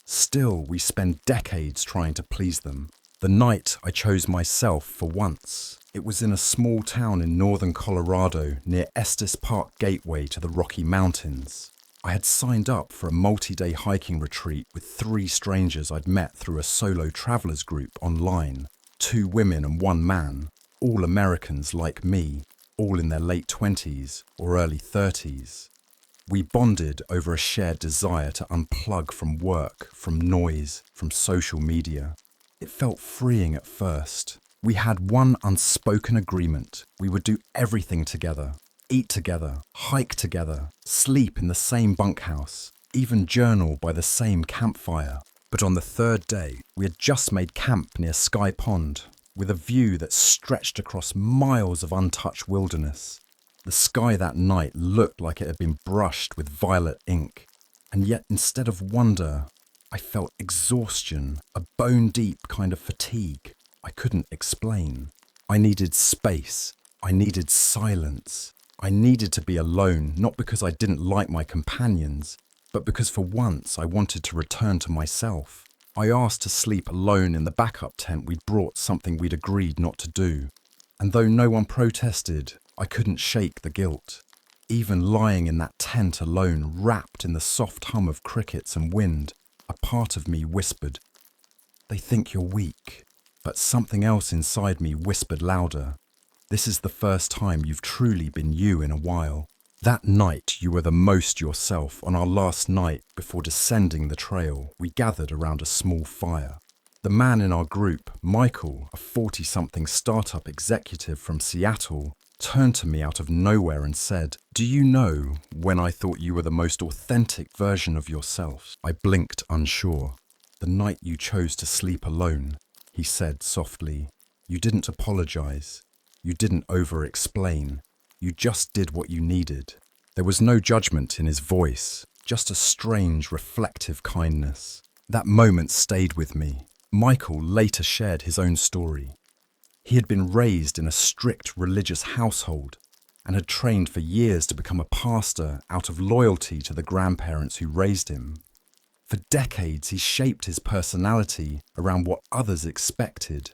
Still, we spend decades trying to please them. The night I chose myself for once, it was in a small town in northern Colorado near Estes Park Gateway to the Rocky Mountains. I had signed up for a multi-day hiking retreat with 3 strangers I'd met through a solo travelers group online, 2 women and 1 man. All Americans like me, all in their late 20s or early 30s. We bonded over a shared desire to unplug from work, from noise, from social media. It felt freeing at first. We had one unspoken agreement. We would do everything together, eat together, hike together, sleep in the same bunkhouse, even journal by the same campfire. But on the 3rd day, we had just made camp near Sky Pond. with a view that stretched across miles of untouched wilderness. The sky that night looked like it had been brushed with violet ink, and yet instead of wonder, I felt exhaustion, a bone-deep kind of fatigue I couldn't explain. I needed space. I needed silence. I needed to be alone, not because I didn't like my companions, but because for once I wanted to return to myself. I asked to sleep alone in the backup tent we'd brought, something we'd agreed not to do. And though no one protested, I couldn't shake the guilt. Even lying in that tent alone, wrapped in the soft hum of crickets and wind, a part of me whispered, "They think you're weak." But something else inside me whispered louder, "This is the first time you've truly been you in a while." That night you were the most yourself. On our last night before descending the trail, we gathered around a small fire. The man in our group, Michael, a 40-something startup executive from Seattle, turned to me out of nowhere and said, "Do you know when I thought you were the most authentic version of yourself?" I blinked, unsure. "The night you chose to sleep alone," he said softly. "You didn't apologize. You didn't over-explain. You just did what you needed." There was no judgment in his voice, just a strange, reflective kindness. That moment stayed with me. Michael later shared his own story. He had been raised in a strict religious household and had trained for years to become a pastor out of loyalty to the grandparents who raised him. For decades, he shaped his personality around what others expected.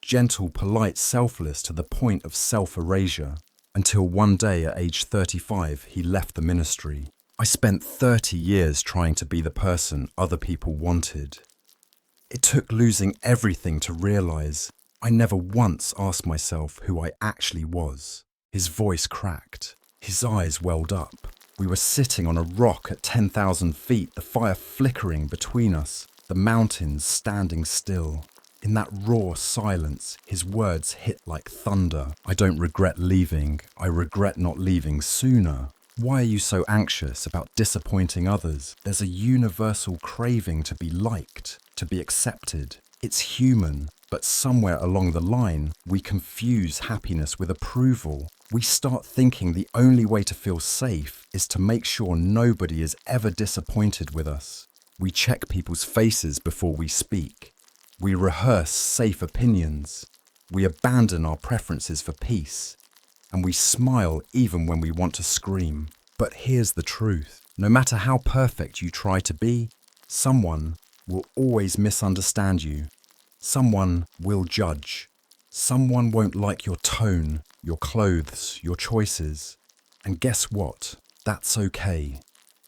Gentle, polite, selfless to the point of self-erasure. Until one day at age 35, he left the ministry. I spent 30 years trying to be the person other people wanted. It took losing everything to realize I never once asked myself who I actually was. His voice cracked. His eyes welled up. We were sitting on a rock at 10,000 feet, the fire flickering between us, the mountains standing still. In that raw silence, his words hit like thunder. "I don't regret leaving. I regret not leaving sooner. Why are you so anxious about disappointing others? There's a universal craving to be liked, to be accepted. It's human, but somewhere along the line, we confuse happiness with approval. We start thinking the only way to feel safe is to make sure nobody is ever disappointed with us. We check people's faces before we speak. We rehearse safe opinions. We abandon our preferences for peace. And we smile even when we want to scream. But here's the truth. No matter how perfect you try to be, someone will always misunderstand you. Someone will judge. Someone won't like your tone, your clothes, your choices. And guess what? That's okay.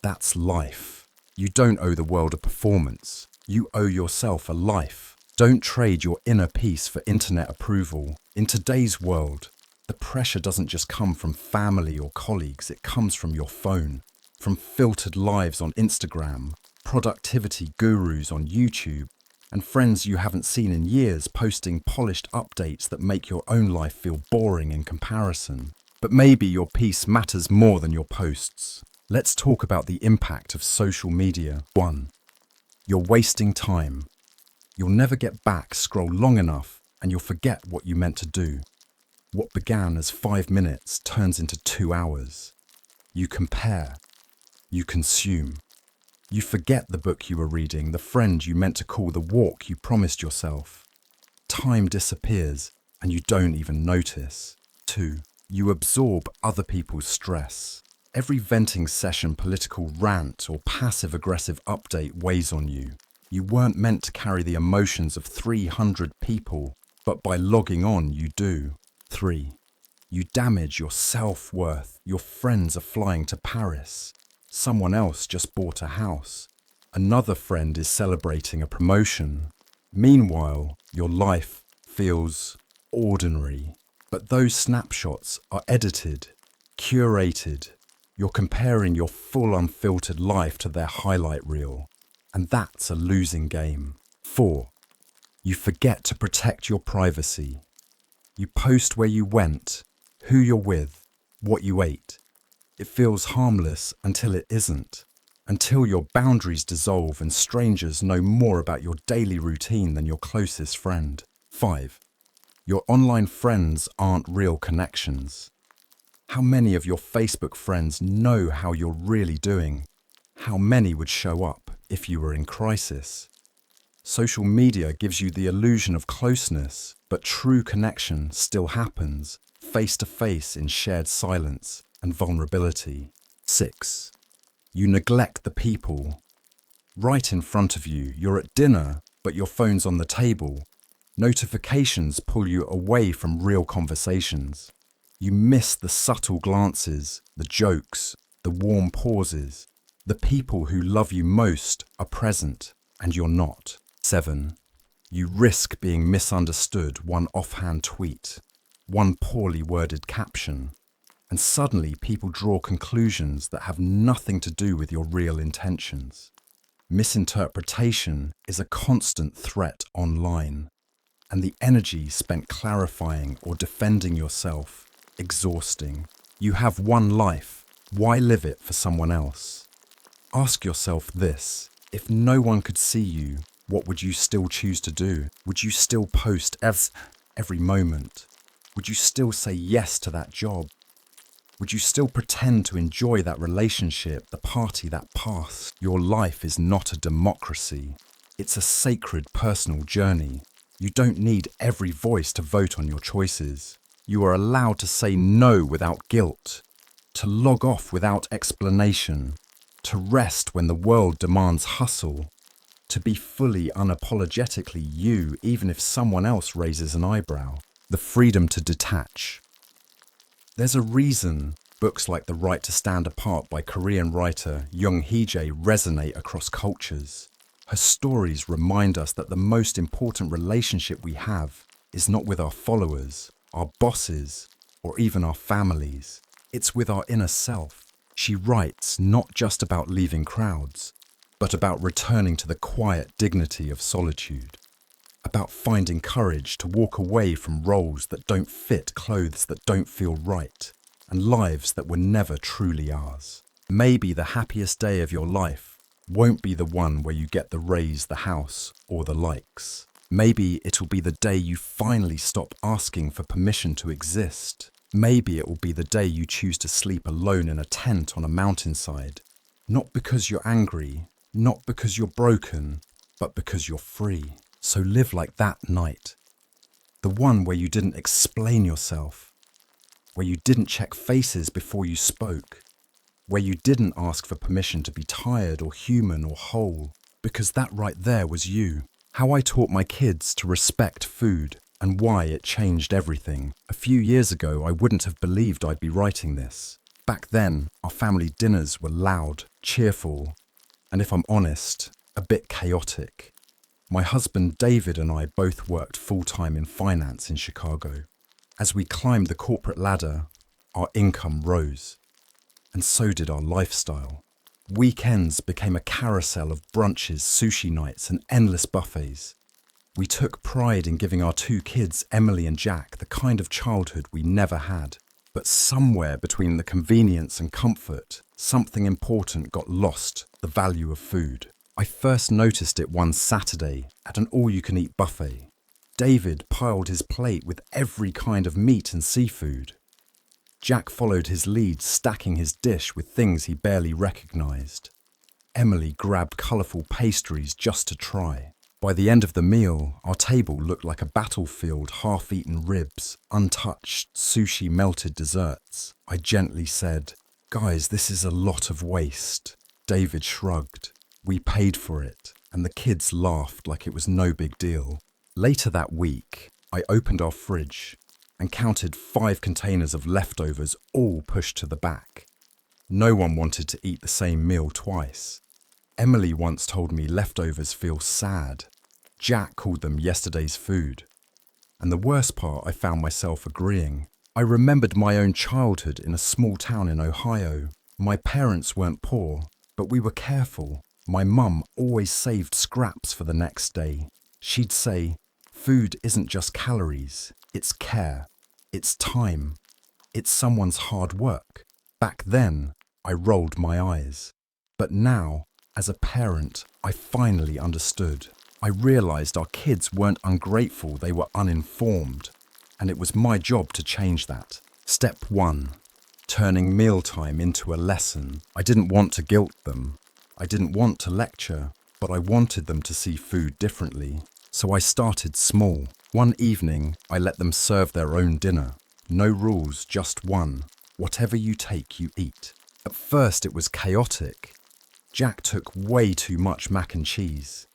That's life. You don't owe the world a performance. You owe yourself a life. Don't trade your inner peace for internet approval. In today's world, the pressure doesn't just come from family or colleagues, it comes from your phone, from filtered lives on Instagram, productivity gurus on YouTube, and friends you haven't seen in years posting polished updates that make your own life feel boring in comparison. But maybe your peace matters more than your posts. Let's talk about the impact of social media. 1. You're wasting time. You'll never get back. Scroll long enough and you'll forget what you meant to do. What began as 5 minutes turns into 2 hours. You compare. You consume. You forget the book you were reading, the friend you meant to call, the walk you promised yourself. Time disappears and you don't even notice. 2. You absorb other people's stress. Every venting session, political rant, or passive-aggressive update weighs on you. You weren't meant to carry the emotions of 300 people, but by logging on, you do. 3. You damage your self-worth. Your friends are flying to Paris. Someone else just bought a house. Another friend is celebrating a promotion. Meanwhile, your life feels ordinary. But those snapshots are edited, curated. You're comparing your full unfiltered life to their highlight reel. And that's a losing game. 4. You forget to protect your privacy. You post where you went, who you're with, what you ate. It feels harmless until it isn't. Until your boundaries dissolve and strangers know more about your daily routine than your closest friend. 5. Your online friends aren't real connections. How many of your Facebook friends know how you're really doing? How many would show up if you were in crisis? Social media gives you the illusion of closeness, but true connection still happens face to face in shared silence and vulnerability. 6. You neglect the people. Right in front of you, you're at dinner, but your phone's on the table. Notifications pull you away from real conversations. You miss the subtle glances, the jokes, the warm pauses. The people who love you most are present, and you're not. 7. You risk being misunderstood. One offhand tweet, one poorly worded caption, and suddenly people draw conclusions that have nothing to do with your real intentions. Misinterpretation is a constant threat online, and the energy spent clarifying or defending yourself, exhausting. You have one life, why live it for someone else? Ask yourself this: if no one could see you, what would you still choose to do? Would you still post every moment? Would you still say yes to that job? Would you still pretend to enjoy that relationship, the party that passed? Your life is not a democracy. It's a sacred personal journey. You don't need every voice to vote on your choices. You are allowed to say no without guilt, to log off without explanation, to rest when the world demands hustle, to be fully unapologetically you even if someone else raises an eyebrow. The freedom to detach. There's a reason books like The Right to Stand Apart by Korean writer Young Hee-jae resonate across cultures. Her stories remind us that the most important relationship we have is not with our followers, our bosses, or even our families. It's with our inner self. She writes not just about leaving crowds, but about returning to the quiet dignity of solitude. About finding courage to walk away from roles that don't fit, clothes that don't feel right, and lives that were never truly ours. Maybe the happiest day of your life won't be the one where you get the raise, the house, or the likes. Maybe it'll be the day you finally stop asking for permission to exist. Maybe it will be the day you choose to sleep alone in a tent on a mountainside. Not because you're angry, not because you're broken, but because you're free. So live like that night. The one where you didn't explain yourself, where you didn't check faces before you spoke, where you didn't ask for permission to be tired or human or whole, because that right there was you. How I taught my kids to respect food and why it changed everything. A few years ago, I wouldn't have believed I'd be writing this. Back then, our family dinners were loud, cheerful, and if I'm honest, a bit chaotic. My husband David and I both worked full-time in finance in Chicago. As we climbed the corporate ladder, our income rose, and so did our lifestyle. Weekends became a carousel of brunches, sushi nights, and endless buffets. We took pride in giving our two kids, Emily and Jack, the kind of childhood we never had. But somewhere between the convenience and comfort, something important got lost: the value of food. I first noticed it one Saturday at an all-you-can-eat buffet. David piled his plate with every kind of meat and seafood. Jack followed his lead, stacking his dish with things he barely recognized. Emily grabbed colourful pastries just to try. By the end of the meal, our table looked like a battlefield: half-eaten ribs, untouched sushi, melted desserts. I gently said, "Guys, this is a lot of waste." David shrugged. We paid for it, and the kids laughed like it was no big deal. Later that week, I opened our fridge and counted 5 containers of leftovers, all pushed to the back. No one wanted to eat the same meal twice. Emily once told me leftovers feel sad. Jack called them yesterday's food. And the worst part, I found myself agreeing. I remembered my own childhood in a small town in Ohio. My parents weren't poor, but we were careful. My mum always saved scraps for the next day. She'd say, "Food isn't just calories, it's care, it's time, it's someone's hard work." Back then, I rolled my eyes. But now, as a parent, I finally understood. I realized our kids weren't ungrateful, they were uninformed. And it was my job to change that. Step 1. Turning mealtime into a lesson. I didn't want to guilt them. I didn't want to lecture, but I wanted them to see food differently. So I started small. One evening, I let them serve their own dinner. No rules, just one. Whatever you take, you eat. At first, it was chaotic. Jack took way too much mac and cheese.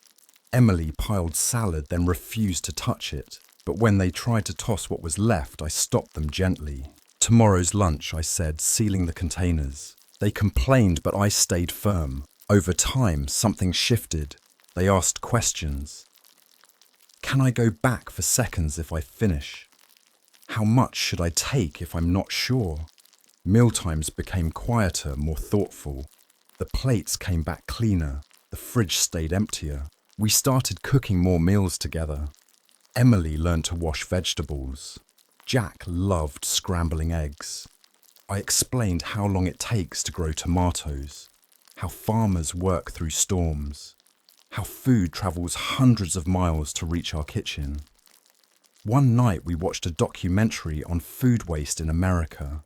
Emily piled salad, then refused to touch it. But when they tried to toss what was left, I stopped them gently. Tomorrow's lunch, I said, sealing the containers. They complained, but I stayed firm. Over time, something shifted. They asked questions. Can I go back for seconds if I finish? How much should I take if I'm not sure? Mealtimes became quieter, more thoughtful. The plates came back cleaner. The fridge stayed emptier. We started cooking more meals together. Emily learned to wash vegetables. Jack loved scrambling eggs. I explained how long it takes to grow tomatoes, how farmers work through storms, how food travels hundreds of miles to reach our kitchen. One night we watched a documentary on food waste in America.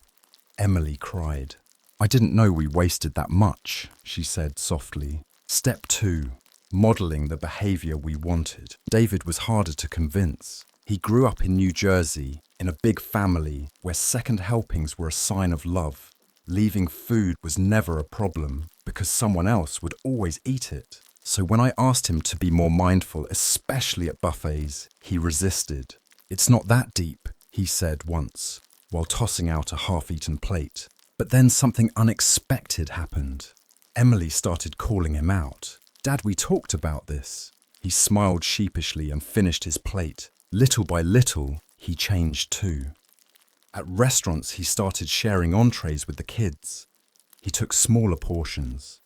Emily cried. I didn't know we wasted that much, she said softly. Step 2. Modeling the behavior we wanted. David was harder to convince. He grew up in New Jersey, in a big family where second helpings were a sign of love. Leaving food was never a problem because someone else would always eat it. So when I asked him to be more mindful, especially at buffets, he resisted. It's not that deep, he said once, while tossing out a half-eaten plate. But then something unexpected happened. Emily started calling him out. Dad, we talked about this. He smiled sheepishly and finished his plate. Little by little, he changed too. At restaurants, he started sharing entrees with the kids. He took smaller portions.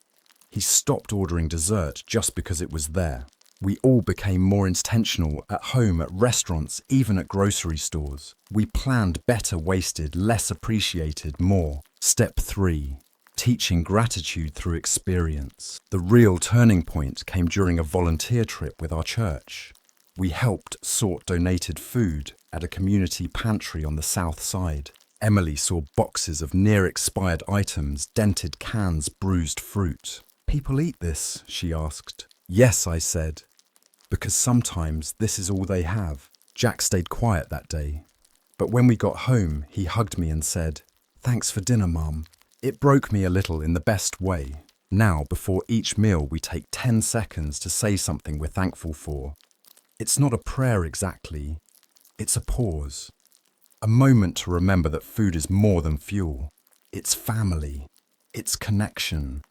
He stopped ordering dessert just because it was there. We all became more intentional at home, at restaurants, even at grocery stores. We planned better, wasted, less appreciated, more. Step 3. Teaching gratitude through experience. The real turning point came during a volunteer trip with our church. We helped sort donated food at a community pantry on the south side. Emily saw boxes of near-expired items, dented cans, bruised fruit. People eat this, she asked. Yes, I said, because sometimes this is all they have. Jack stayed quiet that day. But when we got home, he hugged me and said, Thanks for dinner, Mum. It broke me a little in the best way. Now, before each meal, we take 10 seconds to say something we're thankful for. It's not a prayer exactly. It's a pause. A moment to remember that food is more than fuel. It's family. It's connection.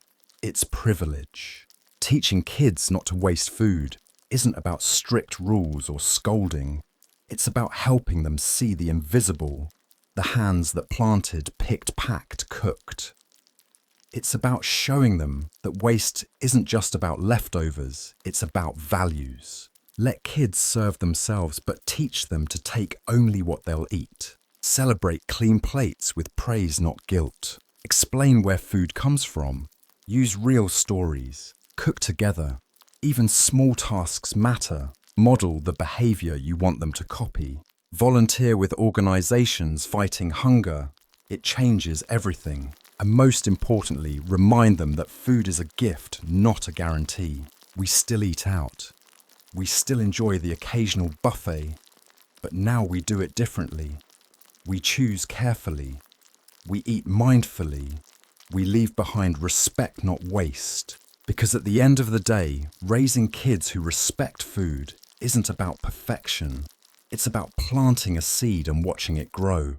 It's privilege. Teaching kids not to waste food isn't about strict rules or scolding. It's about helping them see the invisible, the hands that planted, picked, packed, cooked. It's about showing them that waste isn't just about leftovers, it's about values. Let kids serve themselves, but teach them to take only what they'll eat. Celebrate clean plates with praise, not guilt. Explain where food comes from. Use real stories. Cook together. Even small tasks matter. Model the behavior you want them to copy. Volunteer with organizations fighting hunger. It changes everything. And most importantly, remind them that food is a gift, not a guarantee. We still eat out. We still enjoy the occasional buffet, but now we do it differently. We choose carefully. We eat mindfully. We leave behind respect, not waste. Because at the end of the day, raising kids who respect food isn't about perfection. It's about planting a seed and watching it grow.